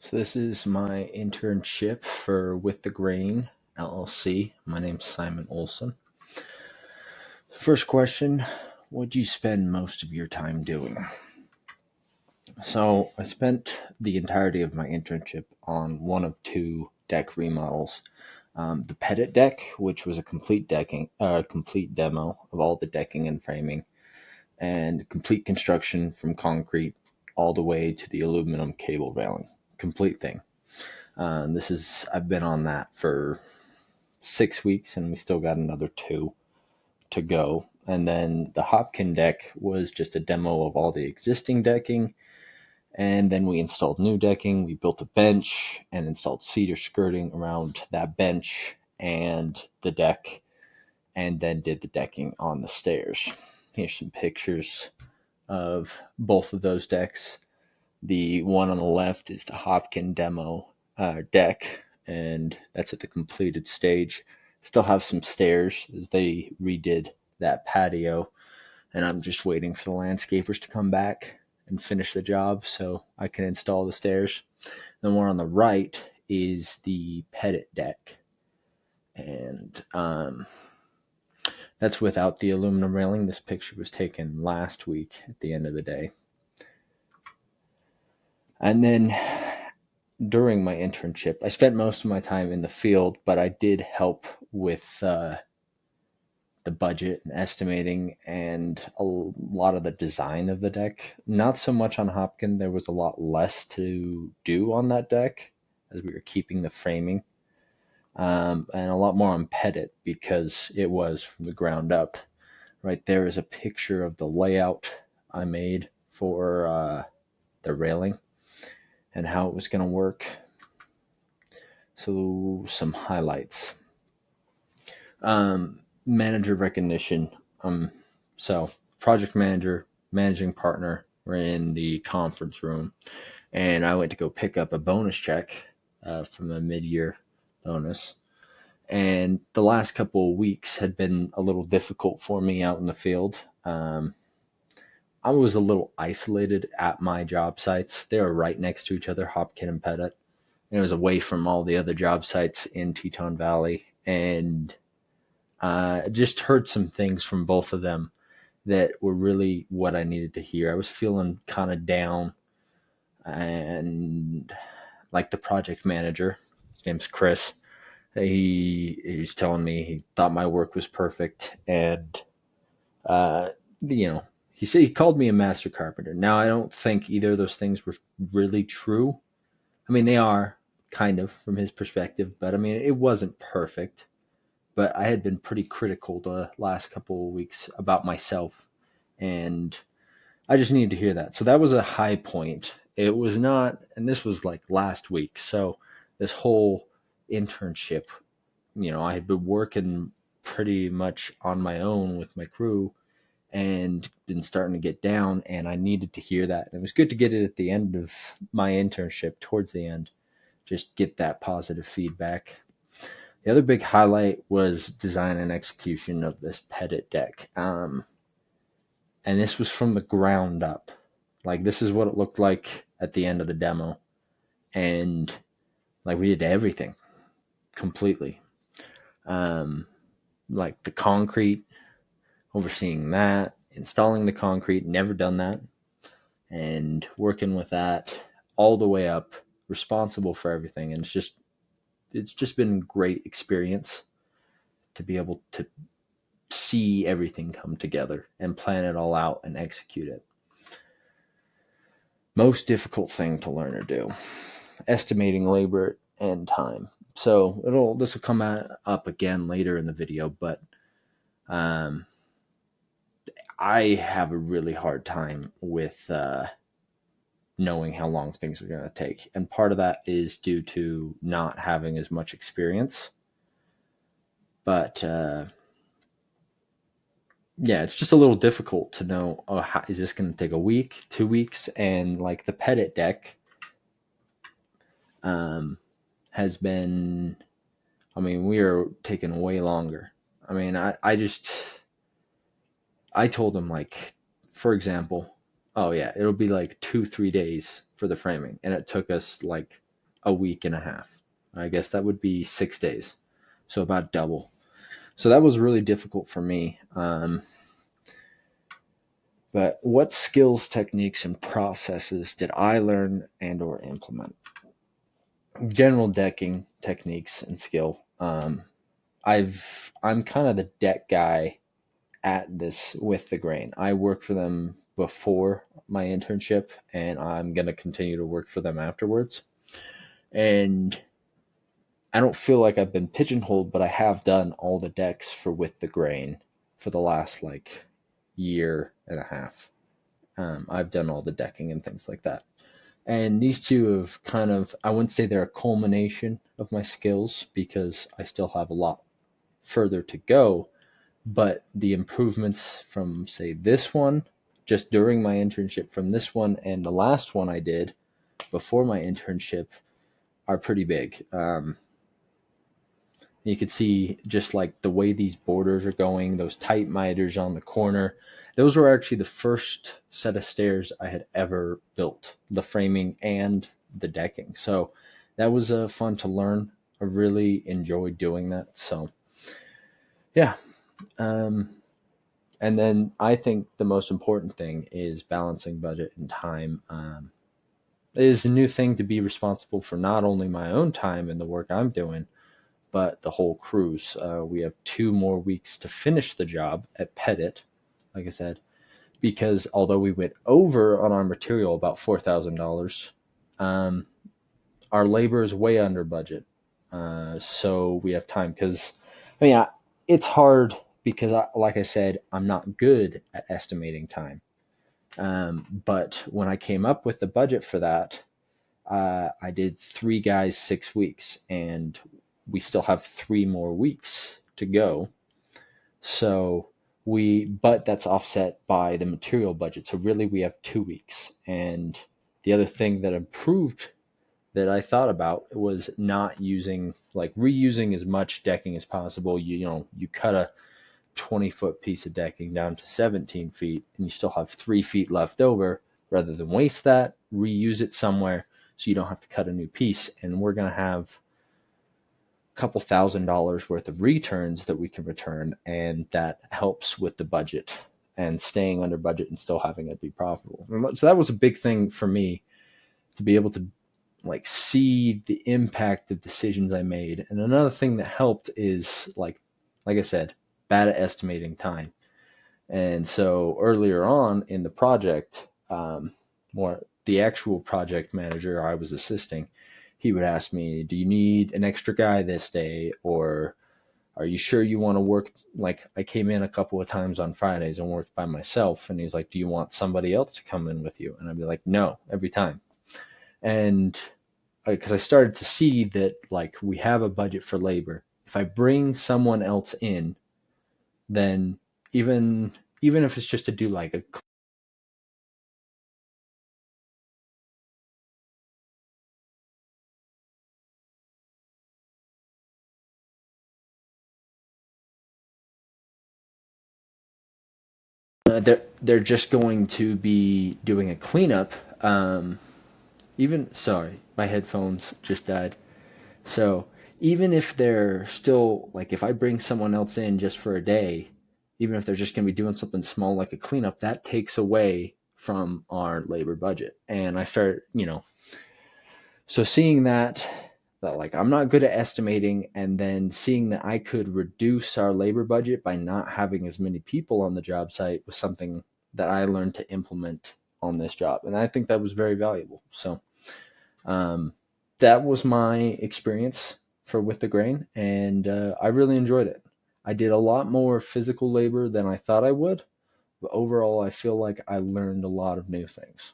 So this is my internship for With the Grain LLC. My name's Simon Olson. First question, what do you spend most of your time doing? So I spent the entirety of my internship on one of two deck remodels. The Pettit deck, which was a complete demo of all the decking and framing, and complete construction from concrete all the way to the aluminum cable railing. Complete thing. I've been on that for 6 weeks and we still got another two to go. And then the Hopkin deck was just a demo of all the existing decking. And then we installed new decking. We built a bench and installed cedar skirting around that bench and the deck, and then did the decking on the stairs. Here's some pictures of both of those decks. The one on the left is the Hopkin demo deck, and that's at the completed stage. Still have some stairs as they redid that patio, and I'm just waiting for the landscapers to come back and finish the job so I can install the stairs. The one on the right is the Pettit deck, and that's without the aluminum railing. This picture was taken last week at the end of the day. And then during my internship, I spent most of my time in the field, but I did help with the budget and estimating and a lot of the design of the deck. Not so much on Hopkin. There was a lot less to do on that deck as we were keeping the framing, and a lot more on Pettit because it was from the ground up. Right there is a picture of the layout I made for the railing and how it was going to work. So some highlights. Manager recognition. So project manager, managing partner were in the conference room, and I went to go pick up a bonus check from a mid-year bonus. And the last couple of weeks had been a little difficult for me out in the field. I was a little isolated at my job sites. They were right next to each other, Hopkin and Pettit. And it was away from all the other job sites in Teton Valley. And just heard some things from both of them that were really what I needed to hear. I was feeling kind of down, and like the project manager, his name's Chris, he's telling me he thought my work was perfect, and uh, he said he called me a master carpenter. Now I don't think either of those things were really true. I mean, they are kind of from his perspective, but I mean, it wasn't perfect. But I had been pretty critical the last couple of weeks about myself, and I just needed to hear that. So that was a high point. It was not, and this was like last week. So this whole internship, I had been working pretty much on my own with my crew and been starting to get down, and I needed to hear that. And it was good to get it at the end of my internship, towards the end, just get that positive feedback. The other big highlight was design and execution of this Pettit deck. And this was from the ground up. Like, this is what it looked like at the end of the demo. And like, we did everything completely. Like the concrete, overseeing that, installing the concrete, never done that, and working with that all the way up, responsible for everything. And it's just been a great experience to be able to see everything come together and plan it all out and execute it. Most difficult thing to learn or do, estimating labor and time. So this will come up again later in the video, but I have a really hard time with knowing how long things are going to take. And part of that is due to not having as much experience. But yeah, it's just a little difficult to know, is this going to take a week, 2 weeks? And like the Pettit deck has been, we are taking way longer. I told him, like, for example, oh yeah, it'll be like 2-3 days for the framing. And it took us like a week and a half. I guess that would be 6 days. So about double. So that was really difficult for me. But what skills, techniques, and processes did I learn and or implement? General decking techniques and skill. I'm kind of the deck guy at this with the grain. I worked for them before my internship, and I'm gonna continue to work for them afterwards. And I don't feel like I've been pigeonholed, but I have done all the decks for with the grain for the last like year and a half. I've done all the decking and things like that. And these two have kind of, I wouldn't say they're a culmination of my skills because I still have a lot further to go, but the improvements from, say, this one, just during my internship from this one and the last one I did before my internship are pretty big. You could see just like the way these borders are going, those tight miters on the corner. Those were actually the first set of stairs I had ever built, the framing and the decking. So that was fun to learn. I really enjoyed doing that. So yeah. Um, and then I think the most important thing is balancing budget and time. It is a new thing to be responsible for not only my own time and the work I'm doing, but the whole cruise. We have 2 more weeks to finish the job at Pettit, like I said, because although we went over on our material about $4,000, um, our labor is way under budget. So we have time because, it's hard because, like I said, I'm not good at estimating time. But when I came up with the budget for that, I did 3 guys, 6 weeks, and we still have 3 more weeks to go. So but that's offset by the material budget. So really, we have 2 weeks. And the other thing that improved that I thought about was not using, like reusing as much decking as possible. You cut a 20-foot piece of decking down to 17 feet, and you still have 3 feet left over. Rather than waste that, reuse it somewhere so you don't have to cut a new piece. And we're going to have a couple $1,000s worth of returns that we can return, and that helps with the budget and staying under budget and still having it be profitable. So that was a big thing for me, to be able to like see the impact of decisions I made. And another thing that helped is like I said, bad at estimating time. And so earlier on in the project, more the actual project manager I was assisting, he would ask me, "Do you need an extra guy this day?" Or, "Are you sure you want to work?" Like I came in a couple of times on Fridays and worked by myself, and he's like, "Do you want somebody else to come in with you?" And I'd be like, "No," every time. And because I started to see that like we have a budget for labor. If I bring someone else in, then even if it's just to do like a they're just going to be doing a cleanup. Even sorry, my headphones just died. So even if they're still like, if I bring someone else in just for a day, even if they're just going to be doing something small like a cleanup, that takes away from our labor budget. And I started, so seeing that like I'm not good at estimating, and then seeing that I could reduce our labor budget by not having as many people on the job site was something that I learned to implement on this job. And I think that was very valuable. So um, that was my experience for with the grain, and I really enjoyed it. I did a lot more physical labor than I thought I would, but overall I feel like I learned a lot of new things.